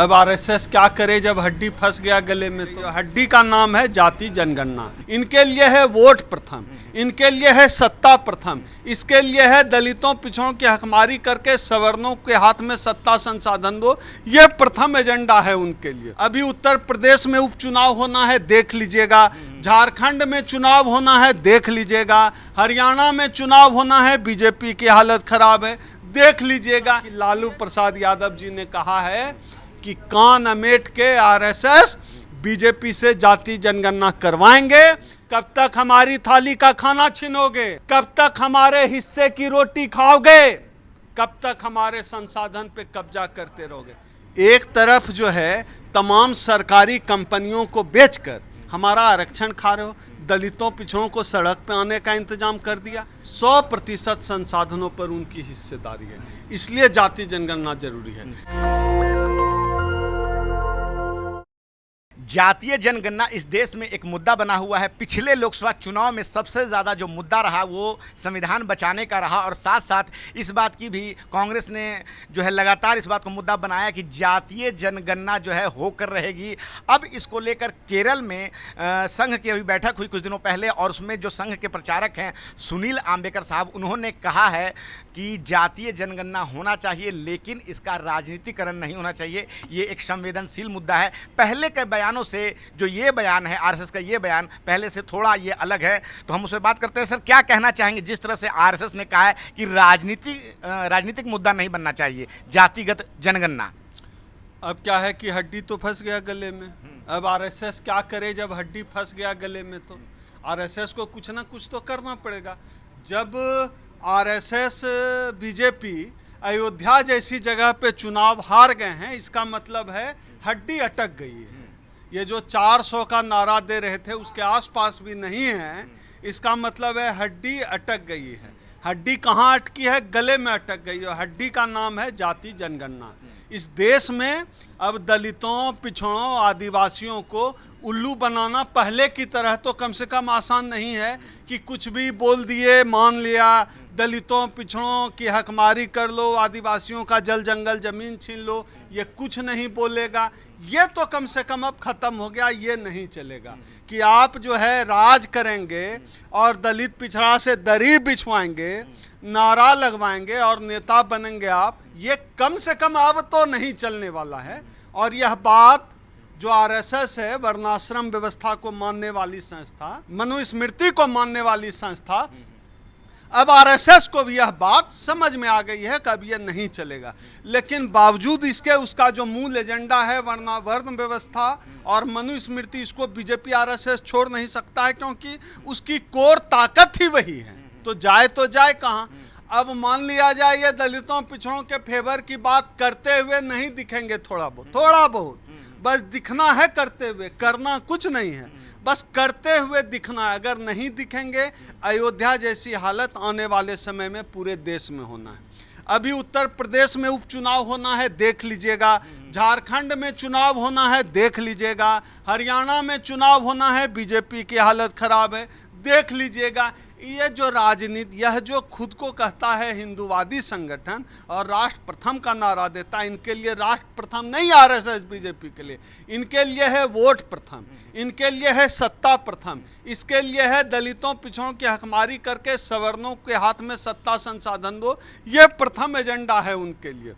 अब आरएसएस क्या करे जब हड्डी फंस गया गले में। तो हड्डी का नाम है जाति जनगणना। इनके लिए है वोट प्रथम, इनके लिए है सत्ता प्रथम, इसके लिए है दलितों पिछड़ों की हकमारी करके सवर्णों के हाथ में सत्ता संसाधन दो। ये प्रथम एजेंडा है उनके लिए। अभी उत्तर प्रदेश में उपचुनाव होना है, देख लीजिएगा। झारखंड में चुनाव होना है, देख लीजिएगा। हरियाणा में चुनाव होना है, बीजेपी की हालत खराब है, देख लीजिएगा। लालू प्रसाद यादव जी ने कहा है कि कान अमेट के आरएसएस बीजेपी से जाति जनगणना करवाएंगे। कब तक हमारी थाली का खाना छीनोगे? कब तक हमारे हिस्से की रोटी खाओगे? कब तक हमारे संसाधन पे कब्जा करते रहोगे? एक तरफ जो है तमाम सरकारी कंपनियों को बेचकर हमारा आरक्षण खा रहे हो, दलितों पिछड़ों को सड़क पे आने का इंतजाम कर दिया। 100% संसाधनों पर उनकी हिस्सेदारी है, इसलिए जाति जनगणना जरूरी है। जातीय जनगणना इस देश में एक मुद्दा बना हुआ है। पिछले लोकसभा चुनाव में सबसे ज़्यादा जो मुद्दा रहा वो संविधान बचाने का रहा, और साथ साथ इस बात की भी कांग्रेस ने जो है लगातार इस बात को मुद्दा बनाया कि जातीय जनगणना जो है होकर रहेगी। अब इसको लेकर केरल में संघ की अभी बैठक हुई कुछ दिनों पहले, और उसमें जो संघ के प्रचारक हैं सुनील आम्बेकर साहब, उन्होंने कहा है कि जातीय जनगणना होना चाहिए लेकिन इसका राजनीतिकरण नहीं होना चाहिए। ये एक संवेदनशील मुद्दा है। पहले के बयानों से जो ये बयान है आरएसएस का, ये बयान पहले से थोड़ा ये अलग है। तो हम उससे बात करते हैं। सर, क्या कहना चाहेंगे जिस तरह से आरएसएस ने कहा है कि राजनीतिक मुद्दा नहीं बनना चाहिए जातिगत जनगणना? अब क्या है कि हड्डी तो फंस गया गले में। अब आरएसएस क्या करे जब हड्डी फंस गया गले में? तो आरएसएस को कुछ ना कुछ तो करना पड़ेगा। जब आरएसएस बीजेपी अयोध्या जैसी जगह पे चुनाव हार गए हैं, इसका मतलब है हड्डी अटक गई है। ये जो 400 का नारा दे रहे थे उसके आसपास भी नहीं है, इसका मतलब है हड्डी अटक गई है। हड्डी कहाँ अटकी है? गले में अटक गई है। हड्डी का नाम है जाति जनगणना। इस देश में अब दलितों पिछड़ों आदिवासियों को उल्लू बनाना पहले की तरह तो कम से कम आसान नहीं है कि कुछ भी बोल दिए मान लिया, दलितों पिछड़ों की हकमारी कर लो, आदिवासियों का जल जंगल जमीन छीन लो, ये कुछ नहीं बोलेगा। ये तो कम से कम अब ख़त्म हो गया। ये नहीं चलेगा कि आप जो है राज करेंगे और दलित पिछड़ा से दरी बिछवाएंगे, नारा लगवाएंगे और नेता बनेंगे आप। ये कम से कम अब तो नहीं चलने वाला है। और यह बात जो आरएसएस है, वर्णाश्रम व्यवस्था को मानने वाली संस्था, मनुस्मृति को मानने वाली संस्था, अब आरएसएस को भी यह बात समझ में आ गई है कि अब यह नहीं चलेगा। लेकिन बावजूद इसके उसका जो मूल एजेंडा है वर्ण व्यवस्था और मनुस्मृति, इसको बीजेपी आरएसएस छोड़ नहीं सकता है, क्योंकि उसकी कोर ताकत ही वही है। तो जाए कहाँ? अब मान लिया जाए ये दलितों पिछड़ों के फेवर की बात करते हुए नहीं दिखेंगे, थोड़ा बहुत बस दिखना है करते हुए, करना कुछ नहीं है, बस करते हुए दिखना है। अगर नहीं दिखेंगे, अयोध्या जैसी हालत आने वाले समय में पूरे देश में होना है। अभी उत्तर प्रदेश में उपचुनाव होना है, देख लीजिएगा। झारखंड में चुनाव होना है, देख लीजिएगा। हरियाणा में चुनाव होना है, बीजेपी की हालत खराब है, देख लीजिएगा। ये जो राजनीति, यह जो खुद को कहता है हिंदूवादी संगठन और राष्ट्र प्रथम का नारा देता है, इनके लिए राष्ट्र प्रथम नहीं आरएसएस बीजेपी के लिए, इनके लिए है वोट प्रथम, इनके लिए है सत्ता प्रथम, इसके लिए है दलितों पिछड़ों की हकमारी करके सवर्णों के हाथ में सत्ता संसाधन दो। ये प्रथम एजेंडा है उनके लिए।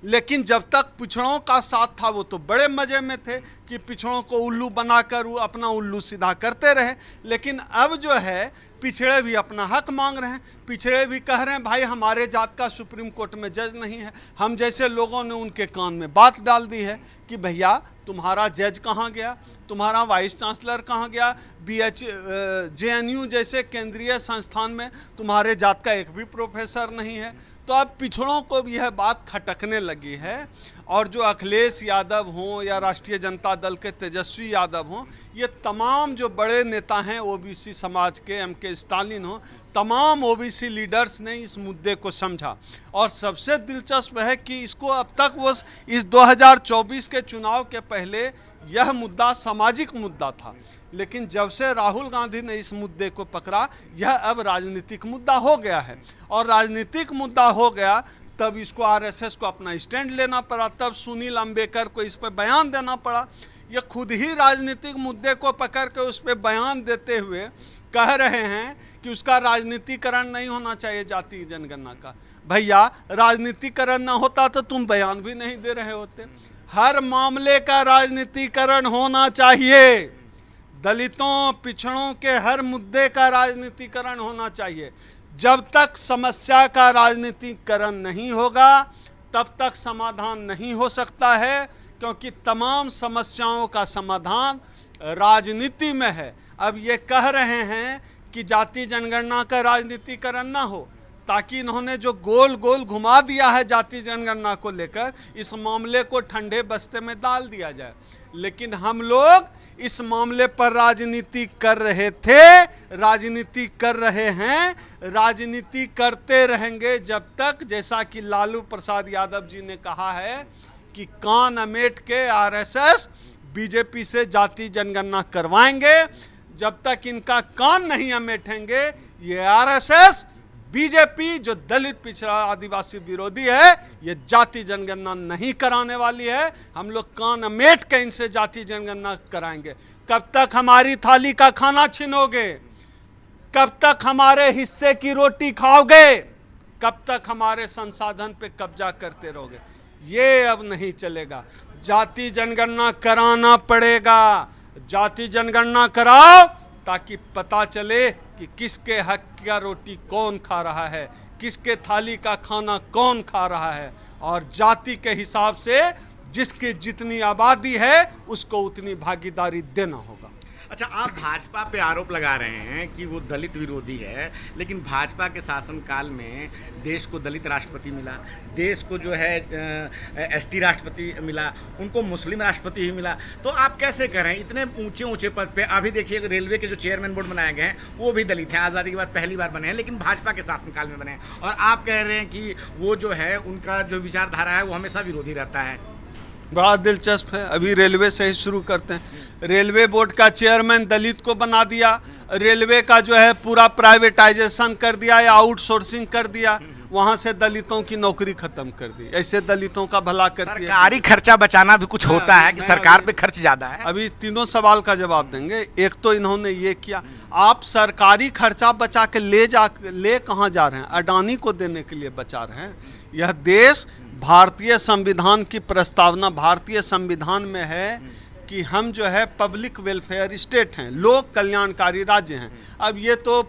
लेकिन जब तक पिछड़ों का साथ था वो तो बड़े मजे में थे कि पिछड़ों को उल्लू बनाकर वो अपना उल्लू सीधा करते रहे। लेकिन अब जो है पिछड़े भी अपना हक मांग रहे हैं, पिछड़े भी कह रहे हैं भाई हमारे जात का सुप्रीम कोर्ट में जज नहीं है। हम जैसे लोगों ने उनके कान में बात डाल दी है कि भैया तुम्हारा जज कहाँ गया, तुम्हारा वाइस चांसलर कहाँ गया, जेएनयू जैसे केंद्रीय संस्थान में तुम्हारे जात का एक भी प्रोफेसर नहीं है। तो अब पिछड़ों को भी यह बात खटकने लगी है। और जो अखिलेश यादव हों या राष्ट्रीय जनता दल के तेजस्वी यादव हों, ये तमाम जो बड़े नेता हैं ओबीसी समाज के, एमके स्टालिन हों, तमाम ओबीसी लीडर्स ने इस मुद्दे को समझा। और सबसे दिलचस्प है कि इसको अब तक वो इस 2024 के चुनाव के पहले यह मुद्दा सामाजिक मुद्दा था, लेकिन जब से राहुल गांधी ने इस मुद्दे को पकड़ा, यह अब राजनीतिक मुद्दा हो गया है। और राजनीतिक मुद्दा हो गया तब इसको आरएसएस को अपना स्टैंड लेना पड़ा, तब सुनील अंबेकर को इस पर बयान देना पड़ा। ये खुद ही राजनीतिक मुद्दे को पकड़ के उस पर बयान देते हुए कह रहे हैं कि उसका राजनीतिकरण नहीं होना चाहिए जाति जनगणना का। भैया राजनीतिकरण ना होता तो तुम बयान भी नहीं दे रहे होते। हर मामले का राजनीतिकरण होना चाहिए, दलितों पिछड़ों के हर मुद्दे का राजनीतिकरण होना चाहिए। जब तक समस्या का राजनीतिकरण नहीं होगा तब तक समाधान नहीं हो सकता है, क्योंकि तमाम समस्याओं का समाधान राजनीति में है। अब ये कह रहे हैं कि जाति जनगणना का राजनीतिकरण ना हो, ताकि इन्होंने जो गोल गोल घुमा दिया है जाति जनगणना को लेकर, इस मामले को ठंडे बस्ते में डाल दिया जाए। लेकिन हम लोग इस मामले पर राजनीति कर रहे थे, राजनीति कर रहे हैं, राजनीति करते रहेंगे जब तक, जैसा कि लालू प्रसाद यादव जी ने कहा है कि कान अमेट के आरएसएस बीजेपी से जाति जनगणना करवाएंगे। जब तक इनका कान नहीं अमेटेंगे ये आरएसएस बीजेपी, जो दलित पिछड़ा आदिवासी विरोधी है, ये जाति जनगणना नहीं कराने वाली है। हम लोग कान अमेट के इनसे जाति जनगणना कराएंगे। कब तक हमारी थाली का खाना छीनोगे? कब तक हमारे हिस्से की रोटी खाओगे? कब तक हमारे संसाधन पे कब्जा करते रहोगे? ये अब नहीं चलेगा। जाति जनगणना कराना पड़ेगा। जाति जनगणना कराओ ताकि पता चले कि किसके हक का रोटी कौन खा रहा है, किसके थाली का खाना कौन खा रहा है, और जाति के हिसाब से जिसकी जितनी आबादी है उसको उतनी भागीदारी देना होगा। अच्छा, आप भाजपा पे आरोप लगा रहे हैं कि वो दलित विरोधी है, लेकिन भाजपा के शासनकाल में देश को दलित राष्ट्रपति मिला, देश को जो है एसटी राष्ट्रपति मिला, उनको मुस्लिम राष्ट्रपति ही मिला। तो आप कैसे करें इतने ऊंचे ऊंचे पद पे? अभी देखिए रेलवे के जो चेयरमैन बोर्ड बनाए गए हैं वो भी दलित हैं, आज़ादी के बाद पहली बार बने हैं, लेकिन भाजपा के शासनकाल में बने हैं। और आप कह रहे हैं कि वो जो है उनका जो विचारधारा है वो हमेशा विरोधी रहता है। बड़ा दिलचस्प है। अभी रेलवे से ही शुरू करते हैं। रेलवे बोर्ड का चेयरमैन दलित को बना दिया, रेलवे का जो है पूरा प्राइवेटाइजेशन कर दिया या आउटसोर्सिंग कर दिया, वहां से दलितों की नौकरी खत्म कर दी। ऐसे दलितों का भला करती है। सरकारी खर्चा बचाना भी कुछ होता है कि सरकार पे खर्च ज्यादा है। अभी तीनों सवाल का जवाब देंगे। एक तो इन्होंने ये किया, आप सरकारी खर्चा बचा के ले कहाँ जा रहे हैं? अडानी को देने के लिए बचा रहे हैं। यह देश, भारतीय संविधान की प्रस्तावना भारतीय संविधान में है कि हम जो है पब्लिक वेलफेयर स्टेट हैं, लोक कल्याणकारी राज्य हैं। अब ये तो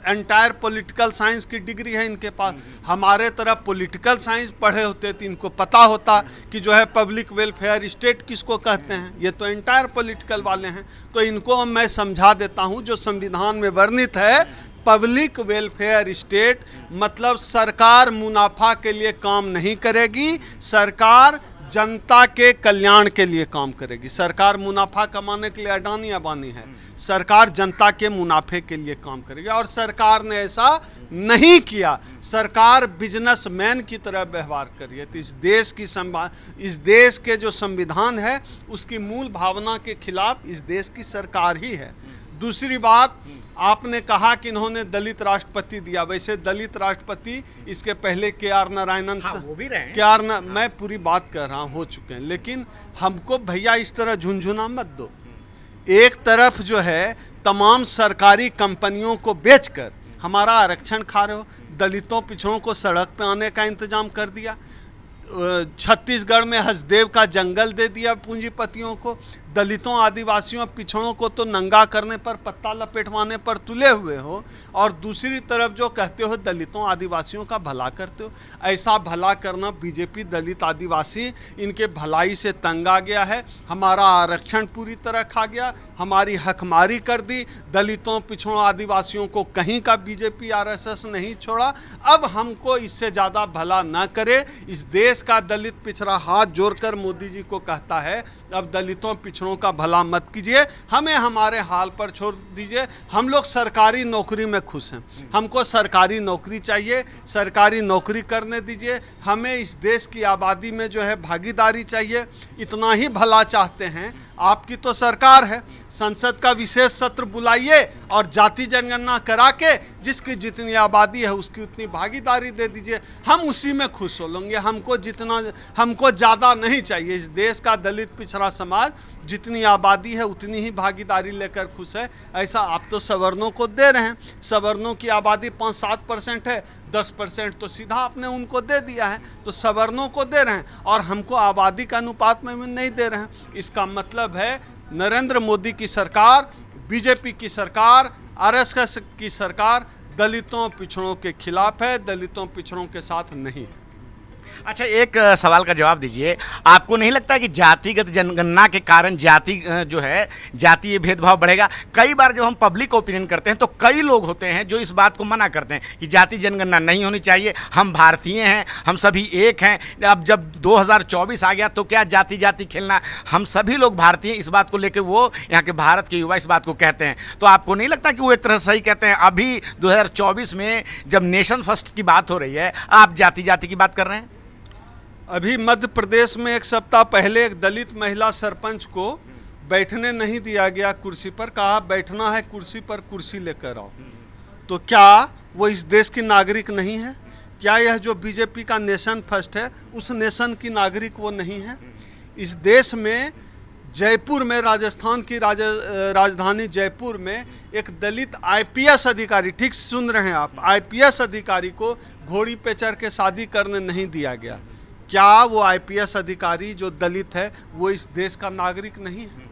एंटायर पॉलिटिकल साइंस की डिग्री है इनके पास। हमारे तरफ पॉलिटिकल साइंस पढ़े होते तो इनको पता होता कि जो है पब्लिक वेलफेयर स्टेट किसको कहते हैं। ये तो एंटायर पॉलिटिकल वाले हैं। तो इनको मैं समझा देता हूँ, जो संविधान में वर्णित है पब्लिक वेलफेयर स्टेट मतलब सरकार मुनाफा के लिए काम नहीं करेगी, सरकार जनता के कल्याण के लिए काम करेगी। सरकार मुनाफा कमाने के लिए अडानी अबानी है, सरकार जनता के मुनाफे के लिए काम करेगी। और सरकार ने ऐसा नहीं किया। सरकार बिजनेसमैन की तरह व्यवहार कर रही है। तो इस देश के जो संविधान है उसकी मूल भावना के खिलाफ इस देश की सरकार ही है। दूसरी बात, आपने कहा कि इन्होंने दलित राष्ट्रपति दिया। वैसे दलित राष्ट्रपति इसके पहले के.आर. नारायणन, वो भी रहे मैं पूरी बात कर रहा हूँ, हो चुके हैं। लेकिन हमको भैया इस तरह झुंझुना मत दो। एक तरफ जो है तमाम सरकारी कंपनियों को बेचकर हमारा आरक्षण खा रहे हो, दलितों पिछड़ों को सड़क पे आने का इंतजाम कर दिया, छत्तीसगढ़ में हसदेव का जंगल दे दिया पूंजीपतियों को, दलितों आदिवासियों पिछड़ों को तो नंगा करने पर, पत्ता लपेटवाने पर तुले हुए हो, और दूसरी तरफ जो कहते हो दलितों आदिवासियों का भला करते हो। ऐसा भला करना बीजेपी दलित आदिवासी इनके भलाई से तंग आ गया है। हमारा आरक्षण पूरी तरह खा गया, हमारी हकमारी कर दी, दलितों पिछड़ों आदिवासियों को कहीं का बीजेपी आरएसएस नहीं छोड़ा। अब हमको इससे ज़्यादा भला न करे। इस देश का दलित पिछड़ा हाथ जोड़कर मोदी जी को कहता है अब दलितों पिछड़ों का भला मत कीजिए, हमें हमारे हाल पर छोड़ दीजिए। हम लोग सरकारी नौकरी में खुश हैं, हमको सरकारी नौकरी चाहिए, सरकारी नौकरी करने दीजिए। हमें इस देश की आबादी में जो है भागीदारी चाहिए, इतना ही भला चाहते हैं। आपकी तो सरकार है, संसद का विशेष सत्र बुलाइए और जाति जनगणना करा के जिसकी जितनी आबादी है उसकी उतनी भागीदारी दे दीजिए, हम उसी में खुश हो लेंगे। हमको ज़्यादा नहीं चाहिए। इस देश का दलित पिछड़ा समाज जितनी आबादी है उतनी ही भागीदारी लेकर खुश है। ऐसा आप तो सवर्णों को दे रहे हैं, सवर्णों की आबादी 5-7% है, 10% तो सीधा आपने उनको दे दिया है, तो सवर्णों को दे रहे हैं और हमको आबादी का अनुपात में नहीं दे रहे हैं। इसका मतलब है नरेंद्र मोदी की सरकार, बीजेपी की सरकार, आरएसएस की सरकार दलितों पिछड़ों के खिलाफ है, दलितों पिछड़ों के साथ नहीं है। अच्छा, एक सवाल का जवाब दीजिए। आपको नहीं लगता कि जातिगत जनगणना के कारण जातीय भेदभाव बढ़ेगा? कई बार जब हम पब्लिक ओपिनियन करते हैं तो कई लोग होते हैं जो इस बात को मना करते हैं कि जाति जनगणना नहीं होनी चाहिए, हम भारतीय हैं, हम सभी एक हैं। अब जब 2024 आ गया तो क्या जाति जाति खेलना, हम सभी लोग भारतीय, इस बात को लेकर वो यहाँ के भारत के युवा इस बात को कहते हैं। तो आपको नहीं लगता कि वो एक तरह से सही कहते हैं? अभी 2024 में जब नेशन फर्स्ट की बात हो रही है, आप जाति जाति की बात कर रहे हैं। अभी मध्य प्रदेश में एक सप्ताह पहले एक दलित महिला सरपंच को बैठने नहीं दिया गया कुर्सी पर, कहा बैठना है कुर्सी पर, कुर्सी लेकर आओ। तो क्या वो इस देश की नागरिक नहीं है? क्या यह जो बीजेपी का नेशन फर्स्ट है उस नेशन की नागरिक वो नहीं है? इस देश में जयपुर में, राजस्थान की राजधानी जयपुर में एक दलित आईपीएस अधिकारी, ठीक सुन रहे हैं आप, आईपीएस अधिकारी को घोड़ी पे चढ़ के शादी करने नहीं दिया गया। क्या वो आईपीएस अधिकारी जो दलित है वो इस देश का नागरिक नहीं है?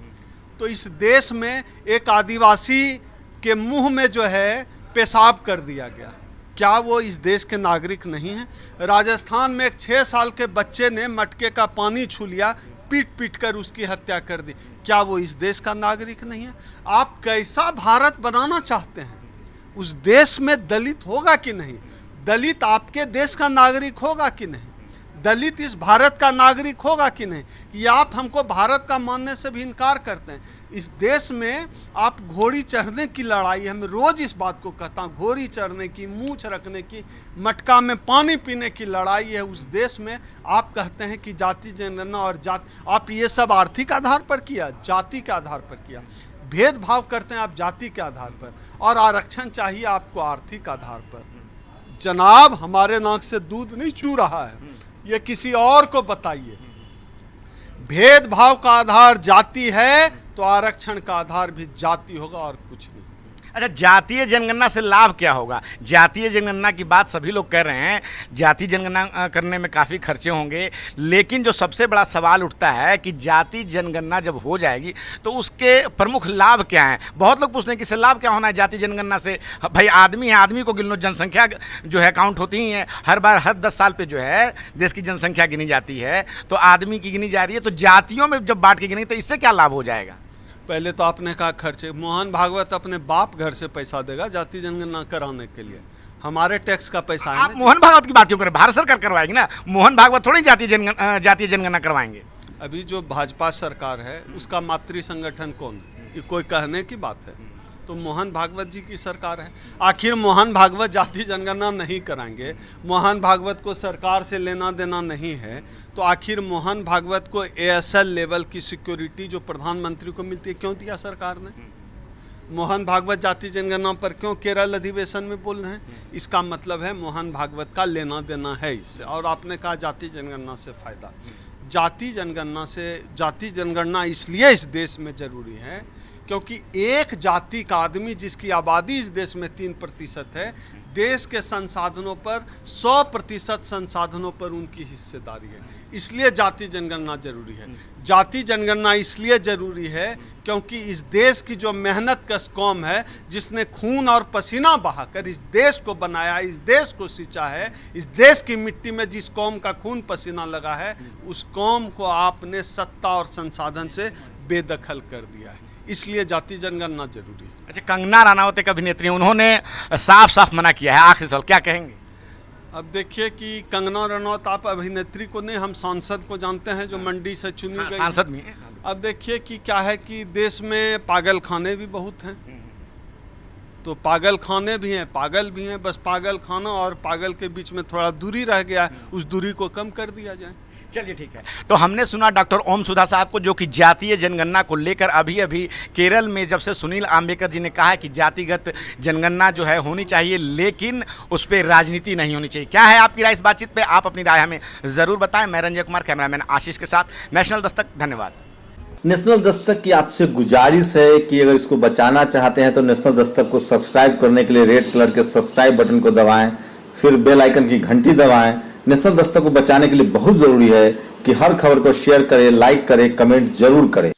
तो इस देश में एक आदिवासी के मुंह में जो है पेशाब कर दिया गया, क्या वो इस देश के नागरिक नहीं है? राजस्थान में एक 6 साल के बच्चे ने मटके का पानी छू लिया, पीट पीट कर उसकी हत्या कर दी, क्या वो इस देश का नागरिक नहीं है? आप कैसा भारत बनाना चाहते हैं? उस देश में दलित होगा कि नहीं? दलित आपके देश का नागरिक होगा कि नहीं? दलित इस भारत का नागरिक होगा कि नहीं? कि आप हमको भारत का मानने से भी इनकार करते हैं। इस देश में आप घोड़ी चढ़ने की लड़ाई है, मैं रोज़ इस बात को कहता हूँ, घोड़ी चढ़ने की, मूंछ रखने की, मटका में पानी पीने की लड़ाई है। उस देश में आप कहते हैं कि जाति जनगणना और आप ये सब आर्थिक आधार पर किया, जाति के आधार पर किया, भेदभाव करते हैं आप जाति के आधार पर, और आरक्षण चाहिए आपको आर्थिक आधार पर। जनाब, हमारे नाक से दूध नहीं चू रहा है, ये किसी और को बताइए। भेदभाव का आधार जाति है तो आरक्षण का आधार भी जाति होगा और कुछ नहीं। अच्छा, जातीय जनगणना से लाभ क्या होगा? जातीय जनगणना की बात सभी लोग कर रहे हैं, जातीय जनगणना करने में काफ़ी खर्चे होंगे, लेकिन जो सबसे बड़ा सवाल उठता है कि जातीय जनगणना जब हो जाएगी तो उसके प्रमुख लाभ क्या हैं? बहुत लोग पूछते हैं कि इससे लाभ क्या होना है जातीय जनगणना से? भाई आदमी है, आदमी को गिन लो, जनसंख्या जो है काउंट होती ही है, हर बार हर 10 साल पर जो है देश की जनसंख्या गिनी जाती है, तो आदमी की गिनी जा रही है, तो जातियों में जब बांट के गिनेंगे तो इससे क्या लाभ हो जाएगा? पहले तो आपने कहा खर्चे, मोहन भागवत अपने बाप घर से पैसा देगा जाति जनगणना कराने के लिए, हमारे टैक्स का पैसा है। आप मोहन भागवत की बात क्यों करें? भारत सरकार करवाएगी ना, मोहन भागवत थोड़ी जातीय जनगणना करवाएंगे। अभी जो भाजपा सरकार है उसका मातृ संगठन कौन है? ये कोई कहने की बात है? तो मोहन भागवत जी की सरकार है। आखिर मोहन भागवत जाति जनगणना नहीं कराएंगे, मोहन भागवत को सरकार से लेना देना नहीं है, तो आखिर मोहन भागवत को एएसएल लेवल की सिक्योरिटी जो प्रधानमंत्री को मिलती है क्यों दिया सरकार ने? मोहन भागवत जाति जनगणना पर क्यों केरल अधिवेशन में बोल रहे हैं? इसका मतलब है मोहन भागवत का लेना देना है इससे। और आपने कहा जाति जनगणना से फायदा, जाति जनगणना इसलिए इस देश में जरूरी है क्योंकि एक जाति का आदमी जिसकी आबादी इस देश में 3% है, देश के संसाधनों पर 100% संसाधनों पर उनकी हिस्सेदारी है, इसलिए जाति जनगणना जरूरी है। जाति जनगणना इसलिए जरूरी है क्योंकि इस देश की जो मेहनत कश कौम है, जिसने खून और पसीना बहाकर इस देश को बनाया, इस देश को सींचा है, इस देश की मिट्टी में जिस कौम का खून पसीना लगा है, उस कौम को आपने सत्ता और संसाधन से बेदखल कर दिया है, इसलिए जाति जनगणना जरूरी है। अच्छा, कंगना रनावत एक अभिनेत्री, उन्होंने साफ साफ मना किया है, आखिरी सवाल क्या कहेंगे? अब देखिए कि कंगना रनौत, आप अभिनेत्री को नहीं, हम सांसद को जानते हैं जो मंडी से चुनी गई, सांसद भी हैं। अब देखिए कि क्या है कि देश में पागल खाने भी बहुत हैं, तो पागल खाने भी हैं, पागल भी हैं, बस पागल खाना और पागल के बीच में थोड़ा दूरी रह गया है, उस दूरी को कम कर दिया जाए। चलिए ठीक है। तो हमने सुना डॉक्टर ओम सुधा साहब को, जो कि जातीय जनगणना को लेकर अभी अभी केरल में जब से सुनील आम्बेकर जी ने कहा है कि जातिगत जनगणना जो है होनी चाहिए, लेकिन उस पर राजनीति नहीं होनी चाहिए। क्या है आपकी राय इस बातचीत पे? आप अपनी राय हमें ज़रूर बताएं। मैं रंजय कुमार, कैमरामैन आशीष के साथ, नेशनल दस्तक। धन्यवाद। नेशनल दस्तक की आपसे गुजारिश है कि अगर इसको बचाना चाहते हैं तो नेशनल दस्तक को सब्सक्राइब करने के लिए रेड कलर के सब्सक्राइब बटन को दबाएं, फिर बेल आइकन की घंटी दबाएं। नेशनल दस्तक को बचाने के लिए बहुत ज़रूरी है कि हर खबर को शेयर करें, लाइक करें, कमेंट जरूर करें।